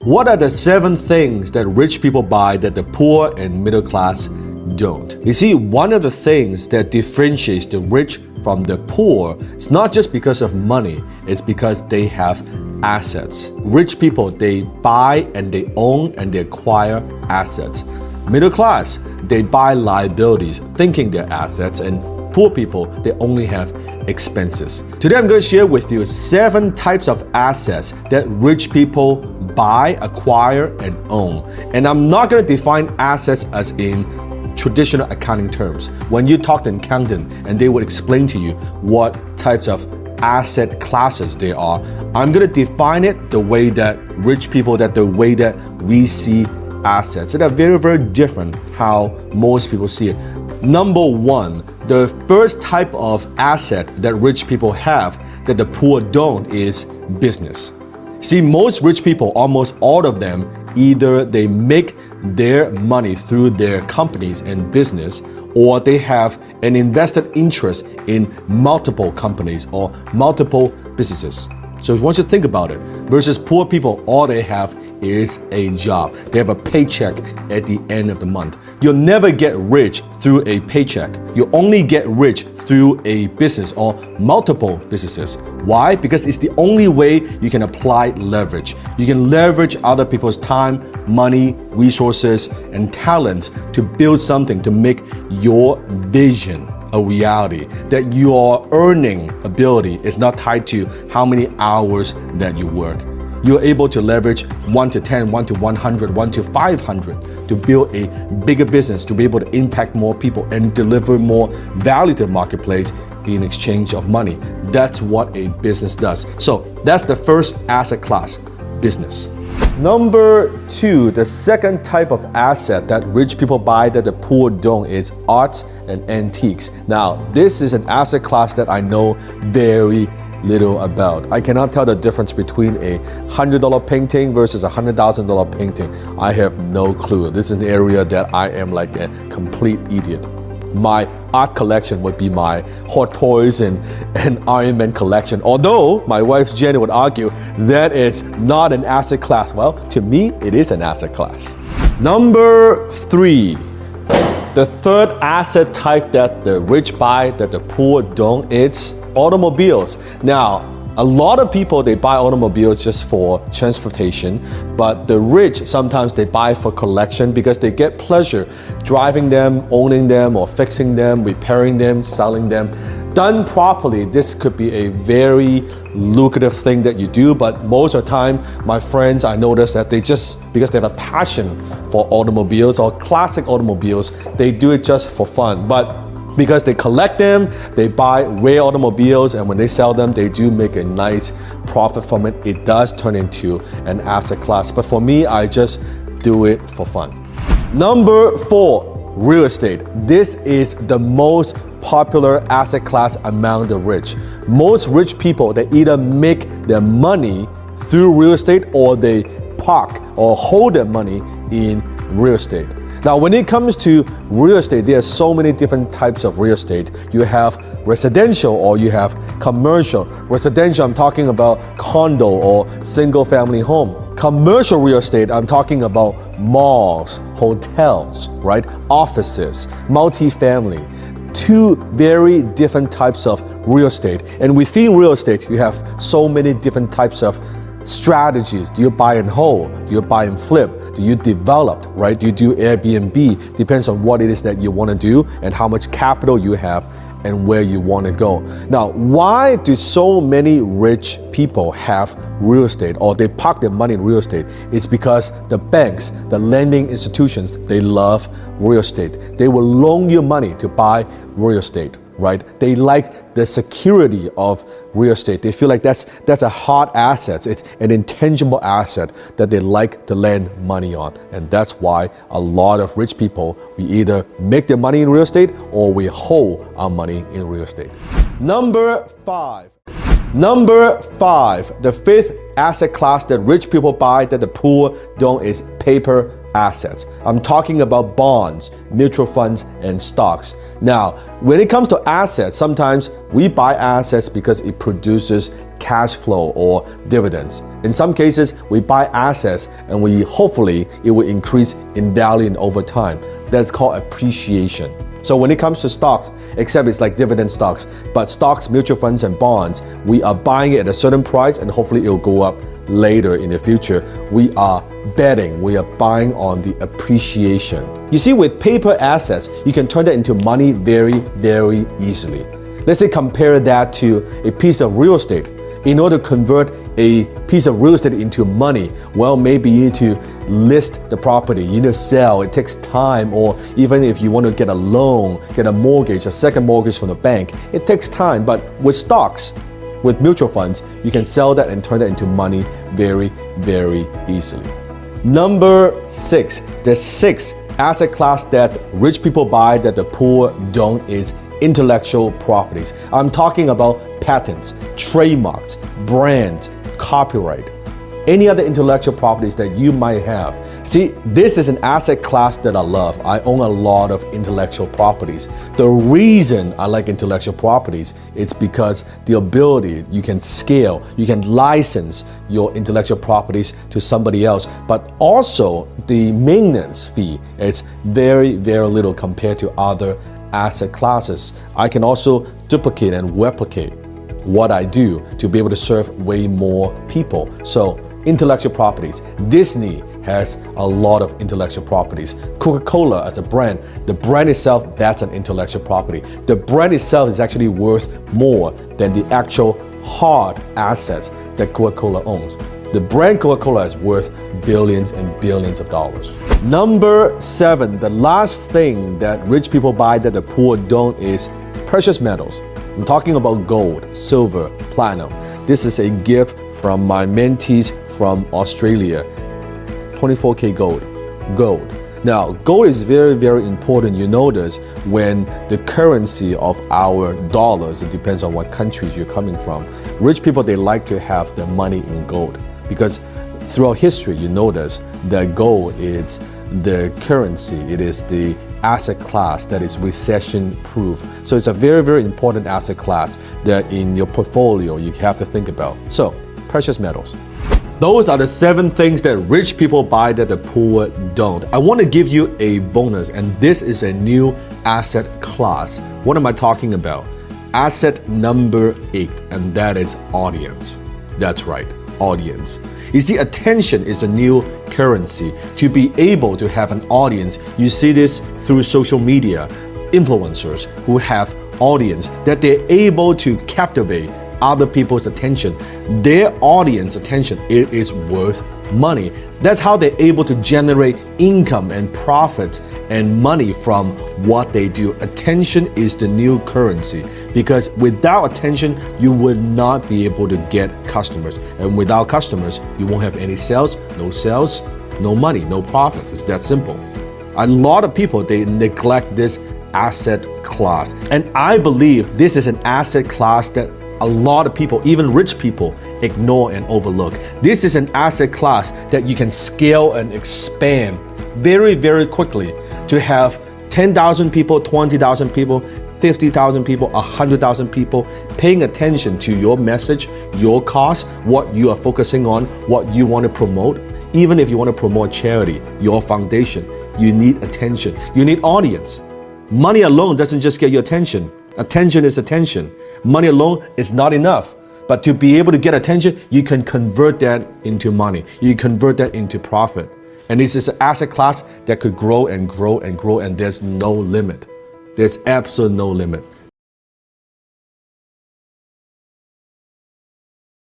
What are the 7 things that rich people buy that the poor and middle class don't? You see, one of the things that differentiates the rich from the poor is not just because of money, it's because they have assets. Rich people, they buy and they own and they acquire assets. Middle class, they buy liabilities thinking they're assets, and poor people, they only have expenses. Today I'm going to share with you 7 types of assets that rich people buy, acquire, and own. And I'm not going to define assets as in traditional accounting terms. When you talk to an accountant and they would explain to you what types of asset classes they are, I'm going to define it the way that rich people, the way that we see assets. That are very, very different how most people see it. Number 1, the first type of asset that rich people have that the poor don't is business. See, most rich people, almost all of them, either they make their money through their companies and business, or they have an invested interest in multiple companies or multiple businesses. So once you think about it, versus poor people, all they have is a job. They have a paycheck at the end of the month. You'll never get rich through a paycheck. You only get rich through a business or multiple businesses. Why? Because it's the only way you can apply leverage. You can leverage other people's time, money, resources, and talent to build something, to make your vision a reality, that your earning ability is not tied to how many hours that you work. You're able to leverage 1 to 10, 1 to 100, 1 to 500 to build a bigger business, to be able to impact more people and deliver more value to the marketplace in exchange of money. That's what a business does. So that's the first asset class, business. Number 2, the second type of asset that rich people buy that the poor don't is arts and antiques. Now, this is an asset class that I know very little about. I cannot tell the difference between a $100 painting versus a $100,000 painting. I have no clue. This is an area that I am like a complete idiot. My art collection would be my Hot Toys and Iron Man collection. Although my wife Jenny would argue that it's not an asset class. Well, to me, it is an asset class. Number 3, the third asset type that the rich buy that the poor don't, it's automobiles. Now, a lot of people, they buy automobiles just for transportation, but the rich, sometimes they buy for collection because they get pleasure driving them, owning them, or fixing them, repairing them, selling them. Done properly, this could be a very lucrative thing that you do, but most of the time, my friends, I notice that they just, because they have a passion for automobiles or classic automobiles, they do it just for fun. But because they collect them, they buy rare automobiles, and when they sell them, they do make a nice profit from it. It does turn into an asset class. But for me, I just do it for fun. Number 4, real estate. This is the most popular asset class among the rich. Most rich people, they either make their money through real estate or they park or hold their money in real estate. Now, when it comes to real estate, there are so many different types of real estate. You have residential or you have commercial. Residential, I'm talking about condo or single family home. Commercial real estate, I'm talking about malls, hotels, right? Offices, multifamily. 2 very different types of real estate. And within real estate, you have so many different types of strategies. Do you buy and hold? Do you buy and flip? Do you develop, right? Do you do Airbnb? Depends on what it is that you want to do and how much capital you have and where you want to go. Now, why do so many rich people have real estate or they park their money in real estate? It's because the banks, the lending institutions, they love real estate. They will loan you money to buy real estate, right? They like the security of real estate. They feel like that's a hard asset. It's an intangible asset that they like to lend money on. And that's why a lot of rich people, we either make their money in real estate or we hold our money in real estate. Number 5, the 5th asset class that rich people buy that the poor don't is paper assets. I'm talking about bonds, mutual funds, and stocks. Now, when it comes to assets, sometimes we buy assets because it produces cash flow or dividends. In some cases, we buy assets and hopefully it will increase in value over time. That's called appreciation. So when it comes to stocks, except it's like dividend stocks, but stocks, mutual funds, and bonds, we are buying it at a certain price and hopefully it will go up later in the future. We are betting, we are buying on the appreciation. You see, with paper assets, you can turn that into money very, very easily. Let's say compare that to a piece of real estate. In order to convert a piece of real estate into money, well, maybe you need to list the property, you need to sell, it takes time, or even if you want to get a loan, get a mortgage, a second mortgage from the bank, it takes time. But with stocks, with mutual funds, you can sell that and turn that into money very, very easily. Number 6, the 6th asset class that rich people buy that the poor don't is intellectual properties. I'm talking about patents, trademarks, brands, copyright, any other intellectual properties that you might have. See, this is an asset class that I love. I own a lot of intellectual properties. The reason I like intellectual properties is because the ability, you can scale, you can license your intellectual properties to somebody else, but also the maintenance fee, it's very, very little compared to other asset classes. I can also duplicate and replicate what I do to be able to serve way more people. So intellectual properties. Disney has a lot of intellectual properties. Coca-Cola as a brand, the brand itself, that's an intellectual property. The brand itself is actually worth more than the actual hard assets that Coca-Cola owns. The brand Coca-Cola is worth billions and billions of dollars. Number 7, the last thing that rich people buy that the poor don't is precious metals. I'm talking about gold, silver, platinum. This is a gift from my mentees from Australia. 24K gold. Now, gold is very, very important. You notice when the currency of our dollars, it depends on what countries you're coming from. Rich people, they like to have their money in gold because throughout history, you notice that gold is the currency. It is the asset class that is recession proof. So it's a very, very important asset class that in your portfolio you have to think about. So, precious metals. Those are the 7 things that rich people buy that the poor don't. I want to give you a bonus, and this is a new asset class. What am I talking about? Asset number 8, and that is audience. That's right, audience. You see, attention is the new currency. To be able to have an audience, you see this through social media, influencers who have audience that they're able to captivate other people's attention. Their audience attention, it is worth money. That's how they're able to generate income and profits and money from what they do. Attention is the new currency because without attention, you will not be able to get customers. And without customers, you won't have any sales, no money, no profits. It's that simple. A lot of people, they neglect this asset class. And I believe this is an asset class that a lot of people, even rich people, ignore and overlook. This is an asset class that you can scale and expand very, very quickly to have 10,000 people, 20,000 people, 50,000 people, 100,000 people paying attention to your message, your cause, what you are focusing on, what you want to promote. Even if you want to promote charity, your foundation, you need attention. You need audience. Money alone doesn't just get your attention. Attention is attention. Money alone is not enough. But to be able to get attention, you can convert that into money. You convert that into profit. And this is an asset class that could grow and grow and grow, and there's no limit. There's absolutely no limit.